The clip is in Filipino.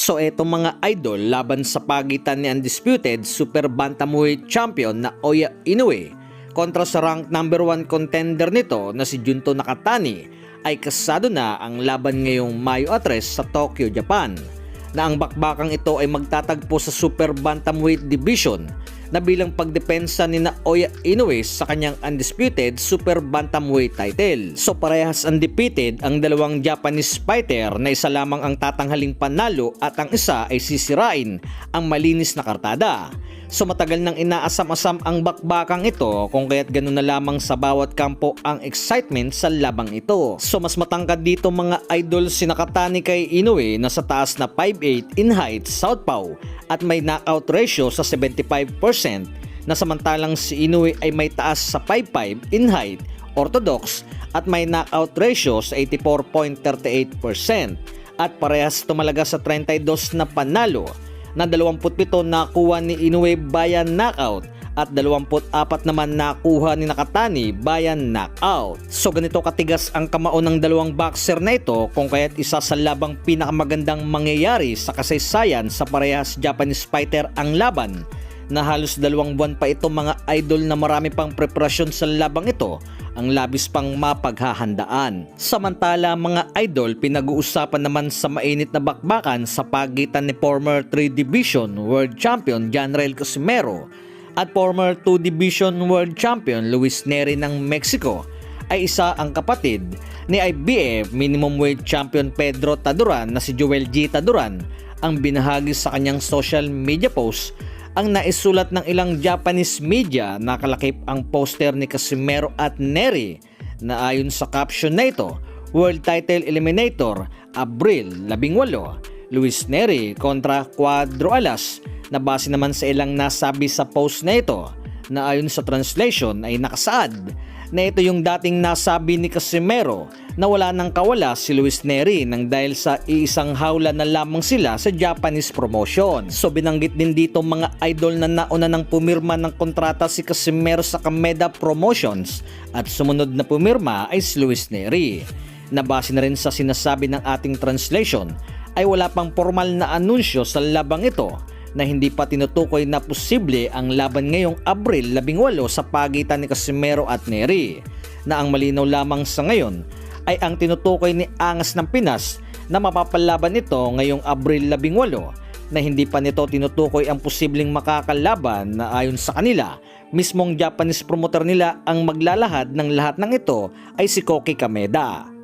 So eto mga idol, laban sa pagitan ni undisputed super bantamweight champion na Oya Inoue kontra sa rank number 1 contender nito na si Junto Nakatani ay kasado na ang laban ngayong Mayo 3 sa Tokyo, Japan, na ang bakbakang ito ay magtatagpo sa super bantamweight division na bilang pagdepensa ni na Oya Inoue sa kanyang undisputed super bantamweight title. So parehas undefeated ang dalawang Japanese fighter na isa lamang ang tatanghaling panalo at ang isa ay sisirain ang malinis na kartada. So matagal nang inaasam-asam ang bakbakang ito kung kaya't ganun na lamang sa bawat kampo ang excitement sa labang ito. So mas matangkad dito mga idol si Nakatani kay Inoue na sa taas na 5'8" in height southpaw at may knockout ratio sa 75%, na samantalang si Inoue ay may taas sa 5'5" in height orthodox at may knockout ratio sa 84.38%, at parehas tumalaga sa 32 na panalo na 27 nakuha ni Inoue via knockout at 24 naman nakuha ni Nakatani via knockout. So ganito katigas ang kamao ng dalawang boxer na ito kung kaya't isa sa labang pinakamagandang mangyayari sa kasaysayan sa parehas Japanese fighter ang laban, na halos 2 buwan pa ito mga idol na marami pang preparasyon sa labang ito ang labis pang mapaghahandaan. Samantala mga idol, pinag-uusapan naman sa mainit na bakbakan sa pagitan ni former 3 Division World Champion Janrael Casimero at former 2 Division World Champion Luis Nery ng Mexico ay isa ang kapatid ni IBF Minimum Weight Champion Pedro Taduran na si Joel G. Taduran. Ang binahagi sa kanyang social media post ang naisulat ng ilang Japanese media na kalakip ang poster ni Casimero at Nery na ayon sa caption na ito, World Title Eliminator, Abril 18, Luis Nery kontra Cuadro Alas, na base naman sa ilang nasabi sa post na ito na ayon sa translation ay nakasaad na ito yung dating nasabi ni Casimero na wala nang kawala si Luis Nery nang dahil sa iisang hawla na lamang sila sa Japanese promotion. So binanggit din dito mga idol na nauna nang pumirma ng kontrata si Casimero sa Kameda Promotions at sumunod na pumirma ay si Luis Nery. Nabase na rin sa sinasabi ng ating translation ay wala pang formal na anunsyo sa labang ito na hindi pa tinutukoy na posible ang laban ngayong Abril 18 sa pagitan ni Casimero at Nery, na ang malinaw lamang sa ngayon ay ang tinutukoy ni Angas ng Pinas na mapapalaban ito ngayong Abril 18, na hindi pa nito tinutukoy ang posibleng makakalaban na ayon sa kanila, mismong Japanese promoter nila ang maglalahad ng lahat ng ito ay si Koki Kameda.